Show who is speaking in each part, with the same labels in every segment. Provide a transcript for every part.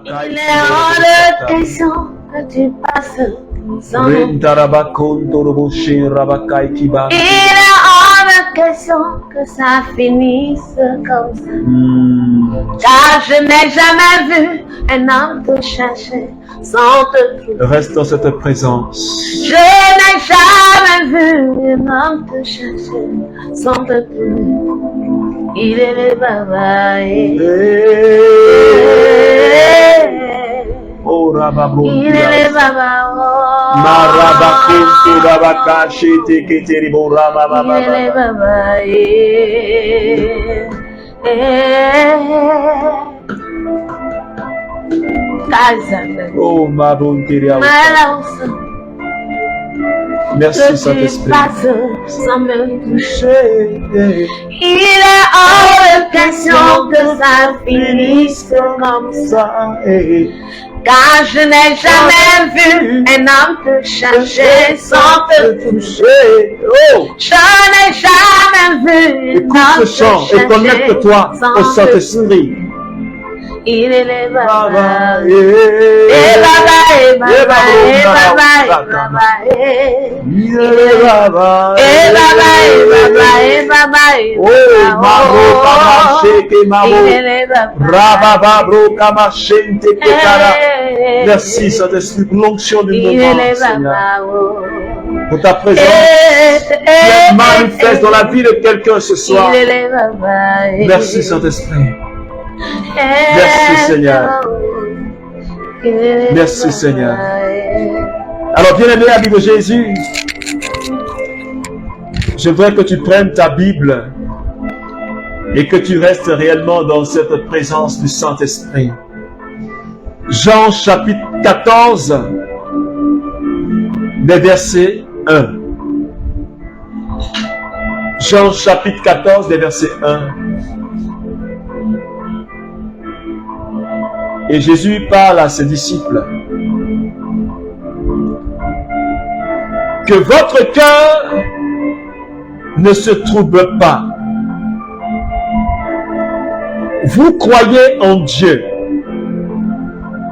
Speaker 1: Il est hors de question que tu passes sans nous. Il est hors de question que ça finisse comme ça. Car je n'ai jamais vu un homme te chercher sans te trouver.
Speaker 2: Reste dans cette présence.
Speaker 1: Je n'ai jamais vu un homme te chercher sans te trouver. Il est le baba.
Speaker 2: Oh Rababou.
Speaker 1: Il est le baba.
Speaker 2: Marabakuntu Rabakashi Teketiribo
Speaker 1: Il est
Speaker 2: Rabababa.
Speaker 1: le baba.
Speaker 2: Oh Mabuntiria. Merci Saint-Esprit.
Speaker 1: Sans me toucher. Il est hors de question que ça finisse comme ça. Car je n'ai jamais vu un homme te chercher sans te toucher. Je n'ai jamais vu un
Speaker 2: Écoute
Speaker 1: homme
Speaker 2: ce
Speaker 1: te
Speaker 2: chant et
Speaker 1: chercher
Speaker 2: connecte-toi au
Speaker 1: sans
Speaker 2: Saint-Esprit.
Speaker 1: Il est le baba.
Speaker 2: Baba,
Speaker 1: Eh baba, eh baba, eh baba, eh baba, eh.
Speaker 2: Il est le Baba.
Speaker 1: Eh baba, eh baba, eh baba, eh
Speaker 2: Oh, Maro Kamasheke
Speaker 1: Il
Speaker 2: Maro.
Speaker 1: est le baba.
Speaker 2: Rabababro Kamashente Ketara. Merci Saint-Esprit pour l'onction du
Speaker 1: Il est
Speaker 2: moment,
Speaker 1: le
Speaker 2: Seigneur.
Speaker 1: baba.
Speaker 2: Pour ta présence. Tu es manifeste dans la vie de quelqu'un ce soir.
Speaker 1: Il est le baba.
Speaker 2: Merci Saint-Esprit. Merci Seigneur. Merci Seigneur. Alors bien-aimé ami de Jésus, je voudrais que tu prennes ta Bible et que tu restes réellement dans cette présence du Saint-Esprit. Jean chapitre 14, les versets 1. Jean chapitre 14, les versets 1. Et Jésus parle à ses disciples. Que votre cœur ne se trouble pas. Vous croyez en Dieu.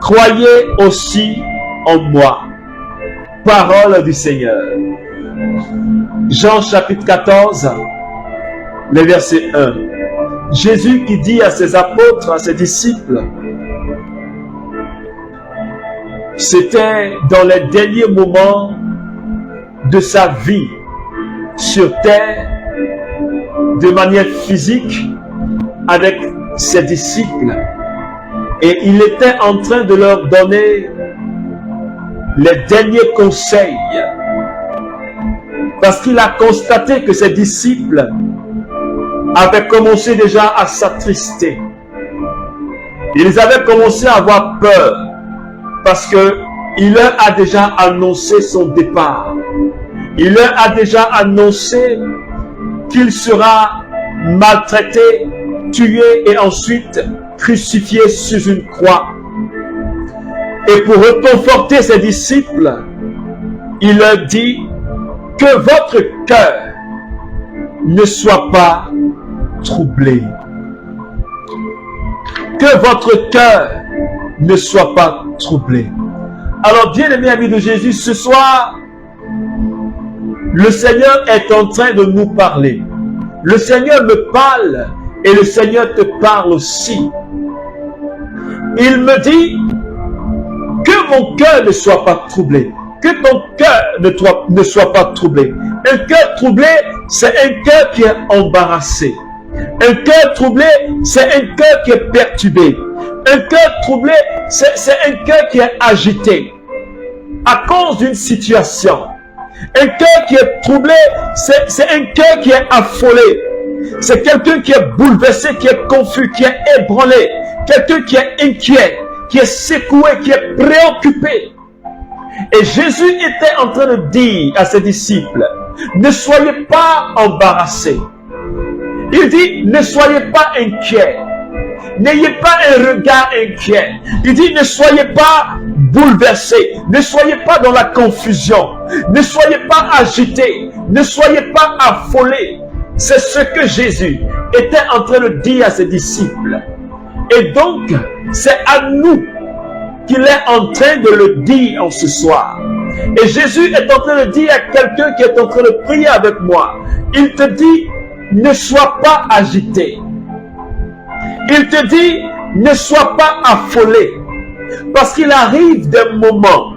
Speaker 2: Croyez aussi en moi. Parole du Seigneur. Jean chapitre 14, les versets 1. Jésus qui dit à ses apôtres, à ses disciples, c'était dans les derniers moments de sa vie sur terre, de manière physique, avec ses disciples. Et il était en train de leur donner les derniers conseils. Parce qu'il a constaté que ses disciples avaient commencé déjà à s'attrister. Ils avaient commencé à avoir peur. Parce qu'il leur a déjà annoncé son départ. Il leur a déjà annoncé qu'il sera maltraité, tué et ensuite crucifié sur une croix. Et pour réconforter ses disciples, il leur dit que votre cœur ne soit pas troublé. Que votre cœur ne soit pas troublé. Alors, bien-aimés amis de Jésus, ce soir, le Seigneur est en train de nous parler. Le Seigneur me parle et le Seigneur te parle aussi. Il me dit que mon cœur ne soit pas troublé. Que ton cœur ne soit pas troublé. Un cœur troublé, c'est un cœur qui est embarrassé. Un cœur troublé, c'est un cœur qui est perturbé. Un cœur troublé, c'est un cœur qui est agité à cause d'une situation. Un cœur qui est troublé, c'est un cœur qui est affolé. C'est quelqu'un qui est bouleversé, qui est confus, qui est ébranlé. Quelqu'un qui est inquiet, qui est secoué, qui est préoccupé. Et Jésus était en train de dire à ses disciples, ne soyez pas embarrassés. Il dit, ne soyez pas inquiets. N'ayez pas un regard inquiet. Il dit, ne soyez pas bouleversés. Ne soyez pas dans la confusion. Ne soyez pas agités. Ne soyez pas affolés. C'est ce que Jésus était en train de dire à ses disciples. Et donc, c'est à nous qu'il est en train de le dire en ce soir. Et Jésus est en train de dire à quelqu'un qui est en train de prier avec moi. Il te dit, ne sois pas agité. Il te dit, ne sois pas affolé. Parce qu'il arrive des moments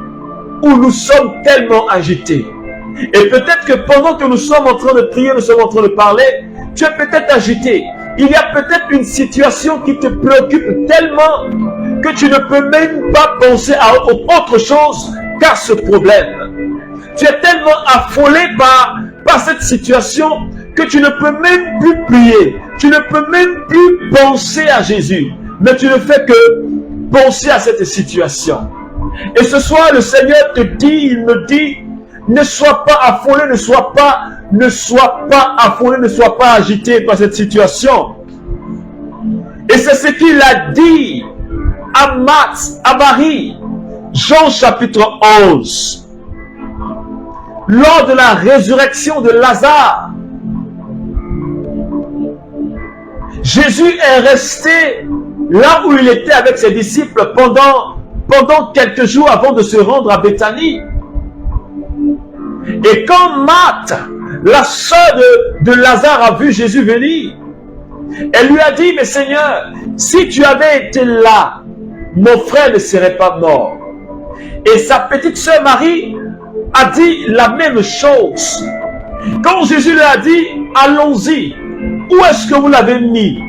Speaker 2: où nous sommes tellement agités. Et peut-être que pendant que nous sommes en train de prier, nous sommes en train de parler, tu es peut-être agité. Il y a peut-être une situation qui te préoccupe tellement que tu ne peux même pas penser à autre chose qu'à ce problème. Tu es tellement affolé par cette situation que tu ne peux même plus prier. Tu ne peux même plus penser à Jésus. Mais tu ne fais que penser à cette situation. Et ce soir, le Seigneur te dit, il me dit, ne sois pas affolé, ne sois pas affolé, ne sois pas agité par cette situation. Et c'est ce qu'il a dit à Marie, Jean chapitre 11. Lors de la résurrection de Lazare, Jésus est resté là où il était avec ses disciples pendant quelques jours avant de se rendre à Béthanie. Et quand Marthe, la sœur de Lazare, a vu Jésus venir, elle lui a dit, mais Seigneur, si tu avais été là, mon frère ne serait pas mort. Et sa petite sœur Marie a dit la même chose. Quand Jésus lui a dit, allons-y, où est-ce que vous l'avez mis?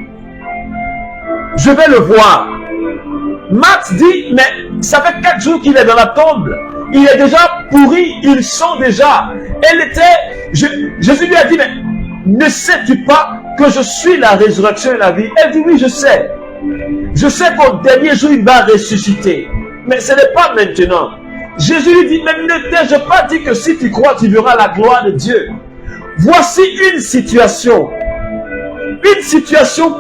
Speaker 2: Je vais le voir. Marthe dit, mais ça fait 4 jours qu'il est dans la tombe. Il est déjà pourri, il sent déjà. Jésus lui a dit, mais ne sais-tu pas que je suis la résurrection et la vie? Elle dit, oui, je sais. Je sais qu'au dernier jour, il va ressusciter. Mais ce n'est pas maintenant. Jésus lui dit, mais ne t'ai-je pas dit que si tu crois, tu verras la gloire de Dieu? Voici une situation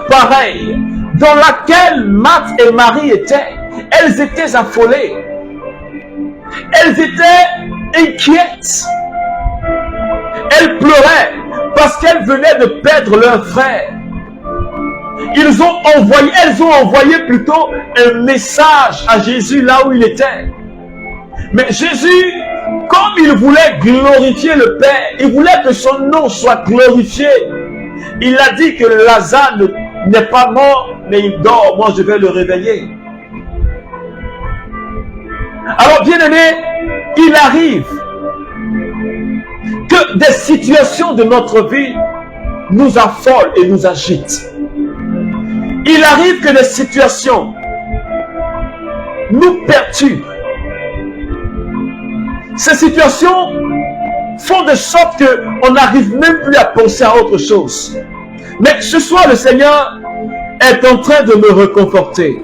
Speaker 2: pareille dans laquelle Marthe et Marie étaient. Elles étaient affolées. Elles étaient inquiètes. Elles pleuraient parce qu'elles venaient de perdre leur frère. Elles ont envoyé plutôt un message à Jésus là où il était. Mais Jésus, comme il voulait glorifier le Père, il voulait que son nom soit glorifié. Il a dit que Lazare n'est pas mort, mais il dort. Moi, je vais le réveiller. Alors, bien-aimés, il arrive que des situations de notre vie nous affolent et nous agitent. Il arrive que des situations nous perturbent. Ces situations font de sorte qu'on n'arrive même plus à penser à autre chose. Mais ce soir, le Seigneur est en train de me réconforter.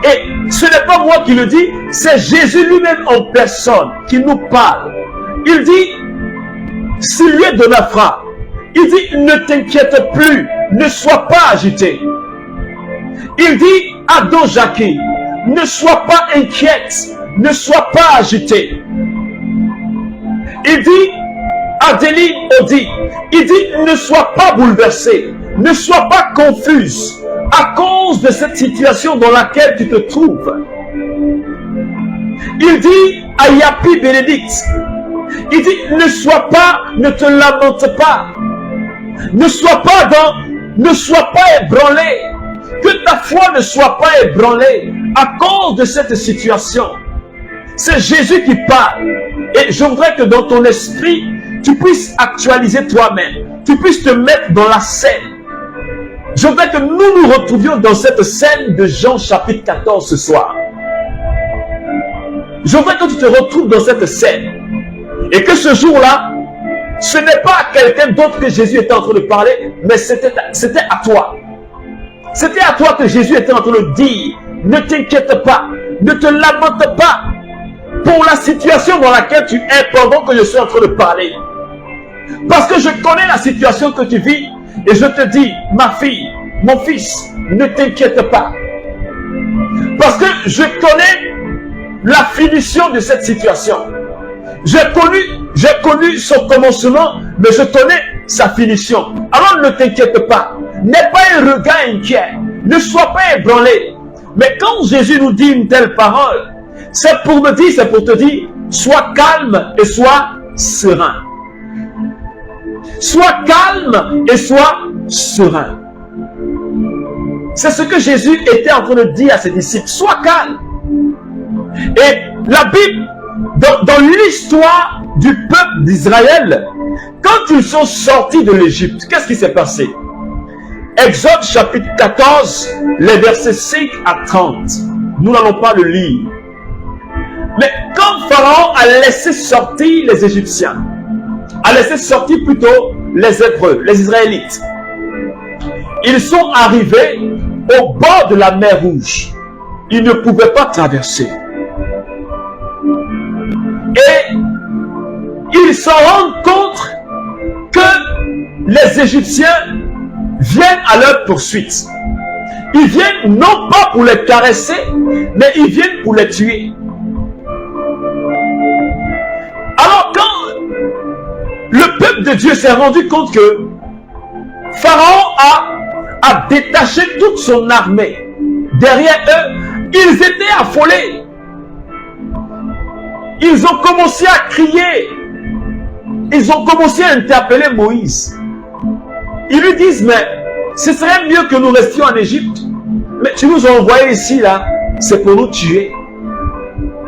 Speaker 2: Et ce n'est pas moi qui le dis, c'est Jésus lui-même en personne qui nous parle. Il dit, s'il lui donna frappe, il dit, ne t'inquiète plus, ne sois pas agité. Il dit à Don Jackie, ne sois pas inquiète, ne sois pas agité. Il dit à Délie Odi, il dit, ne sois pas bouleversé, ne sois pas confuse à cause de cette situation dans laquelle tu te trouves. Il dit à Yapi Bénédicte, il dit, ne te lamente pas, ne sois pas ébranlé, que ta foi ne soit pas ébranlée à cause de cette situation. C'est Jésus qui parle. Et je voudrais que dans ton esprit, tu puisses actualiser toi-même. Tu puisses te mettre dans la scène. Je voudrais que nous nous retrouvions dans cette scène de Jean chapitre 14 ce soir. Je voudrais que tu te retrouves dans cette scène. Et que ce jour-là, ce n'est pas à quelqu'un d'autre que Jésus était en train de parler, mais c'était à toi. C'était à toi que Jésus était en train de dire, ne t'inquiète pas, ne te lamente pas pour la situation dans laquelle tu es pendant que je suis en train de parler. Parce que je connais la situation que tu vis et je te dis, ma fille, mon fils, ne t'inquiète pas. Parce que je connais la finition de cette situation. J'ai connu son commencement, mais je connais sa finition. Alors ne t'inquiète pas. N'aie pas un regard inquiet. Ne sois pas ébranlé. Mais quand Jésus nous dit une telle parole, c'est pour te dire, sois calme et sois serein. Sois calme et sois serein. C'est ce que Jésus était en train de dire à ses disciples. Sois calme. Et la Bible, dans l'histoire du peuple d'Israël, quand ils sont sortis de l'Égypte, qu'est-ce qui s'est passé? Exode chapitre 14, les versets 5 à 30. Nous n'allons pas le lire. Mais quand Pharaon a laissé sortir les Égyptiens, a laissé sortir plutôt les Hébreux, les Israélites, ils sont arrivés au bord de la mer Rouge. Ils ne pouvaient pas traverser. Et ils se rendent compte que les Égyptiens viennent à leur poursuite. Ils viennent non pas pour les caresser, mais ils viennent pour les tuer. Alors quand le peuple de Dieu s'est rendu compte que Pharaon a détaché toute son armée derrière eux, ils étaient affolés. Ils ont commencé à crier. Ils ont commencé à interpeller Moïse. Ils lui disent, mais ce serait mieux que nous restions en Égypte. Mais tu nous as envoyés ici, là, c'est pour nous tuer.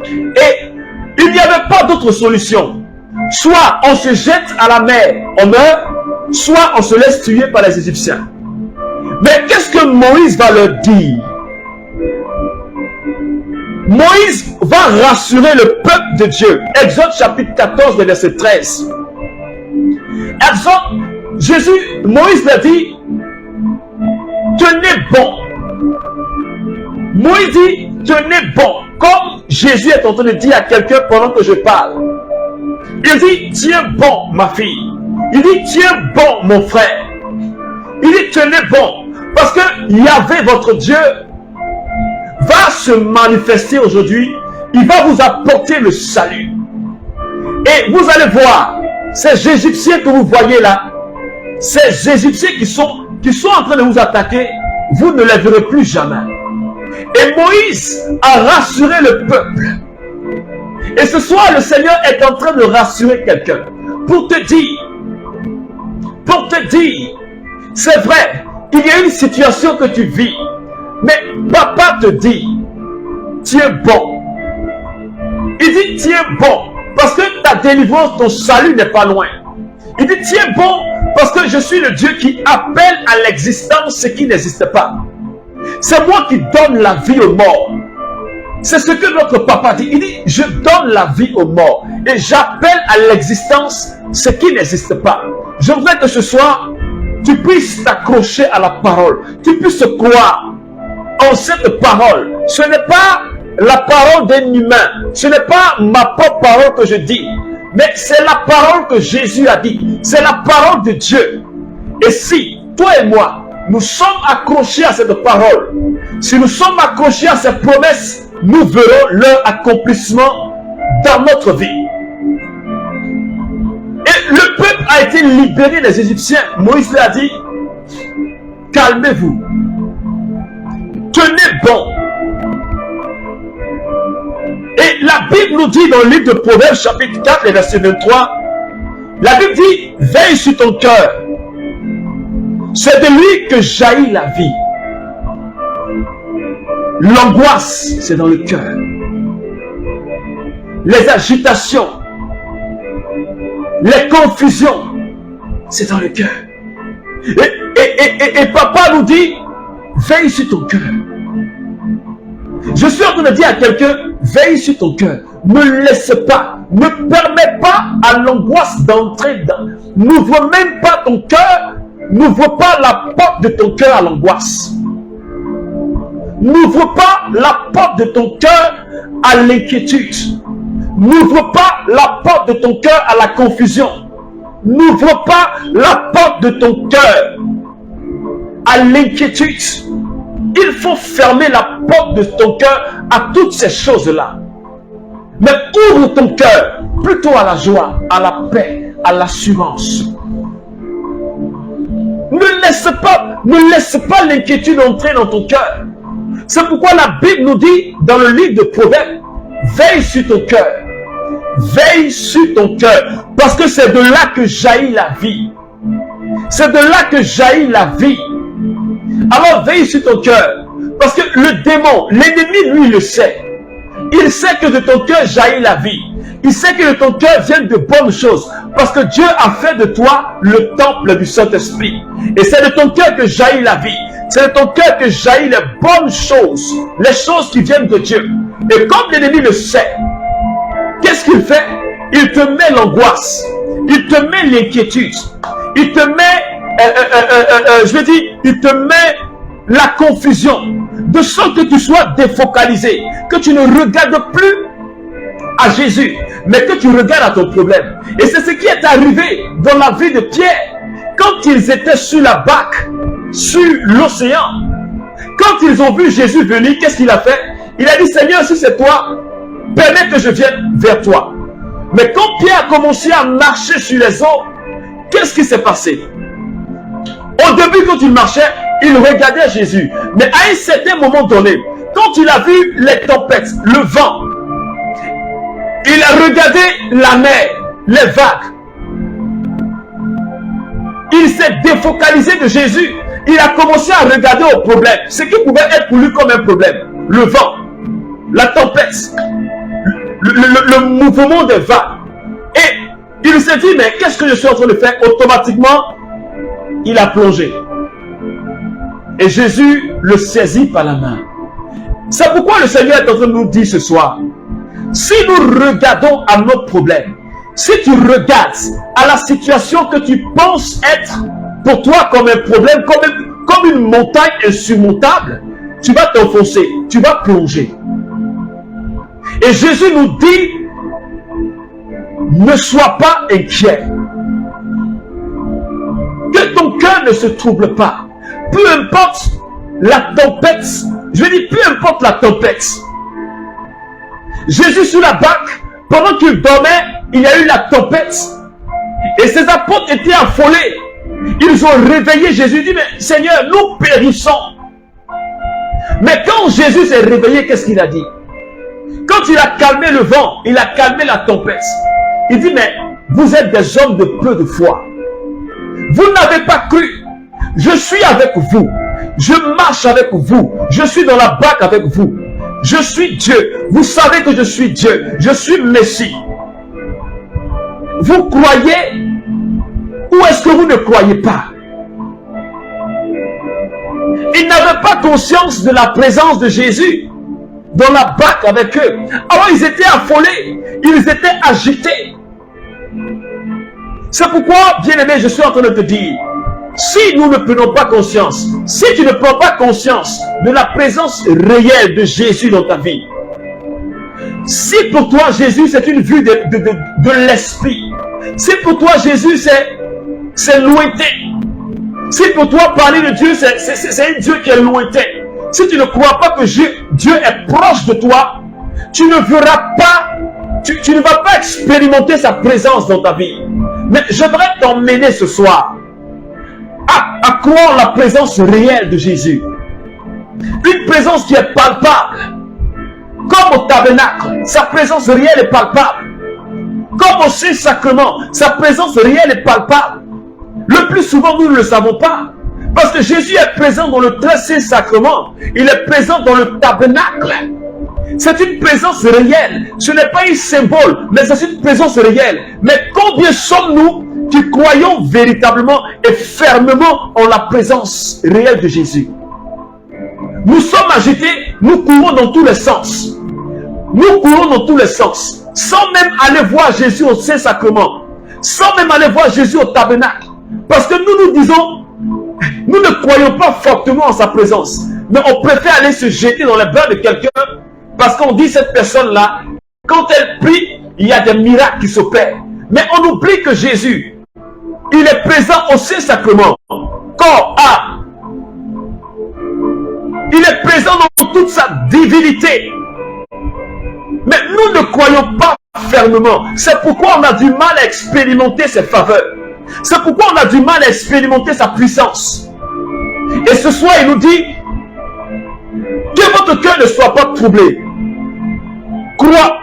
Speaker 2: Et il n'y avait pas d'autre solution. Soit on se jette à la mer, on meurt, soit on se laisse tuer par les Égyptiens. Mais qu'est-ce que Moïse va leur dire? Moïse va rassurer le peuple de Dieu. Exode chapitre 14, verset 13. Moïse leur dit, tenez bon. Moïse dit, tenez bon. Comme Jésus est en train de dire à quelqu'un pendant que je parle. Il dit, tiens bon, ma fille. Il dit, tiens bon, mon frère. Il dit, tenez bon. Parce que Yahvé, votre Dieu, va se manifester aujourd'hui. Il va vous apporter le salut. Et vous allez voir, ces Égyptiens que vous voyez là, ces Égyptiens qui sont en train de vous attaquer, vous ne les verrez plus jamais. Et Moïse a rassuré le peuple. Et ce soir, le Seigneur est en train de rassurer quelqu'un. Pour te dire, c'est vrai, il y a une situation que tu vis. Mais papa te dit, tiens bon. Il dit, tiens bon. Parce que ta délivrance, ton salut n'est pas loin. Il dit, tiens bon. Parce que je suis le Dieu qui appelle à l'existence ce qui n'existe pas. C'est moi qui donne la vie aux morts. C'est ce que notre papa dit. Il dit, je donne la vie aux morts. Et j'appelle à l'existence ce qui n'existe pas. Je voudrais que ce soir, tu puisses t'accrocher à la parole. Tu puisses croire en cette parole. Ce n'est pas la parole d'un humain. Ce n'est pas ma propre parole que je dis. Mais c'est la parole que Jésus a dit. C'est la parole de Dieu. Et si, toi et moi, nous sommes accrochés à cette parole, si nous sommes accrochés à ces promesses, nous verrons leur accomplissement dans notre vie. Et le peuple a été libéré des Égyptiens. Moïse leur a dit, calmez-vous. Tenez bon. Et la Bible nous dit dans le livre de Proverbes chapitre 4 verset 23, la Bible dit, veille sur ton cœur. C'est de lui que jaillit la vie. L'angoisse, c'est dans le cœur. Les agitations, les confusions, c'est dans le cœur. Et papa nous dit, veille sur ton cœur. Je suis en train de dire à quelqu'un, veille sur ton cœur. Ne laisse pas, ne permets pas à l'angoisse d'entrer dans. N'ouvre même pas ton cœur, n'ouvre pas la porte de ton cœur à l'angoisse. N'ouvre pas la porte de ton cœur à l'inquiétude. N'ouvre pas la porte de ton cœur à la confusion. N'ouvre pas la porte de ton cœur à l'inquiétude. Il faut fermer la porte de ton cœur à toutes ces choses-là. Mais ouvre ton cœur plutôt à la joie, à la paix, à l'assurance. Ne laisse pas l'inquiétude entrer dans ton cœur. C'est pourquoi la Bible nous dit dans le livre de Proverbes, veille sur ton cœur. Veille sur ton cœur. Parce que c'est de là que jaillit la vie. C'est de là que jaillit la vie. Alors veille sur ton cœur. Parce que le démon, l'ennemi, lui, le sait. Il sait que de ton cœur jaillit la vie. Il sait que de ton cœur viennent de bonnes choses. Parce que Dieu a fait de toi le temple du Saint-Esprit. Et c'est de ton cœur que jaillit la vie. C'est de ton cœur que jaillit les bonnes choses. Les choses qui viennent de Dieu. Et comme l'ennemi le sait, qu'est-ce qu'il fait? Il te met l'angoisse. Il te met l'inquiétude. Il te met, il te met la confusion. De sorte que tu sois défocalisé. Que tu ne regardes plus à Jésus, mais que tu regardes à ton problème. Et c'est ce qui est arrivé dans la vie de Pierre. Quand ils étaient sur la barque, sur l'océan, quand ils ont vu Jésus venir, qu'est-ce qu'il a fait? Il a dit, Seigneur, si c'est toi, permets que je vienne vers toi. Mais quand Pierre a commencé à marcher sur les eaux, qu'est-ce qui s'est passé? Au début, quand il marchait, il regardait Jésus. Mais à un certain moment donné, quand il a vu les tempêtes, le vent, il a regardé la mer, les vagues. Il s'est défocalisé de Jésus. Il a commencé à regarder au problème. Ce qui pouvait être pour lui comme un problème. Le vent, la tempête, le mouvement des vagues. Et il s'est dit, mais qu'est-ce que je suis en train de faire? Automatiquement, il a plongé. Et Jésus le saisit par la main. C'est pourquoi le Seigneur est en train de nous dire ce soir, si nous regardons à nos problèmes, si tu regardes à la situation que tu penses être pour toi comme un problème, comme une montagne insurmontable, tu vas t'enfoncer, tu vas plonger. Et Jésus nous dit, ne sois pas inquiet. Que ton cœur ne se trouble pas. Peu importe la tempête, je veux dire, peu importe la tempête. Jésus sur la barque, pendant qu'il dormait, il y a eu la tempête. Et ses apôtres étaient affolés. Ils ont réveillé Jésus. Ils ont dit, mais Seigneur, nous périssons. Mais quand Jésus s'est réveillé, qu'est-ce qu'il a dit? Quand il a calmé le vent, il a calmé la tempête. Il dit, mais vous êtes des hommes de peu de foi. Vous n'avez pas cru. Je suis avec vous. Je marche avec vous. Je suis dans la barque avec vous. Je suis Dieu. Vous savez que je suis Dieu. Je suis Messie. Vous croyez ou est-ce que vous ne croyez pas? Ils n'avaient pas conscience de la présence de Jésus dans la barque avec eux. Alors ils étaient affolés. Ils étaient agités. C'est pourquoi, bien-aimé, je suis en train de te dire, si nous ne prenons pas conscience, si tu ne prends pas conscience de la présence réelle de Jésus dans ta vie, si pour toi Jésus c'est une vue de l'esprit, si pour toi Jésus c'est lointain, si pour toi parler de Dieu c'est un Dieu qui est lointain, si tu ne crois pas que Dieu est proche de toi, tu ne verras pas, tu ne vas pas expérimenter sa présence dans ta vie. Mais j'aimerais t'emmener ce soir à croire la présence réelle de Jésus. Une présence qui est palpable. Comme au tabernacle, sa présence réelle est palpable. Comme au Saint-Sacrement, sa présence réelle est palpable. Le plus souvent, nous ne le savons pas. Parce que Jésus est présent dans le très Saint-Sacrement. Il est présent dans le tabernacle. C'est une présence réelle. Ce n'est pas un symbole, mais c'est une présence réelle. Mais combien sommes-nous qui croyons véritablement et fermement en la présence réelle de Jésus? Nous sommes agités, nous courons dans tous les sens. Nous courons dans tous les sens, sans même aller voir Jésus au Saint-Sacrement, sans même aller voir Jésus au tabernacle. Parce que nous disons, nous ne croyons pas fortement en sa présence, mais on préfère aller se jeter dans les bras de quelqu'un, parce qu'on dit cette personne-là, quand elle prie, il y a des miracles qui s'opèrent. Mais on oublie que Jésus, il est présent au Saint-Sacrement, corps, âme. Il est présent dans toute sa divinité. Mais nous ne croyons pas fermement. C'est pourquoi on a du mal à expérimenter ses faveurs. C'est pourquoi on a du mal à expérimenter sa puissance. Et ce soir, il nous dit que votre votre cœur ne soit pas troublé.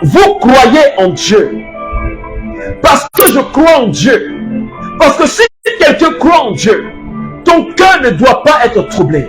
Speaker 2: Vous croyez en Dieu. Parce que je crois en Dieu. Parce que si quelqu'un croit en Dieu, ton cœur ne doit pas être troublé.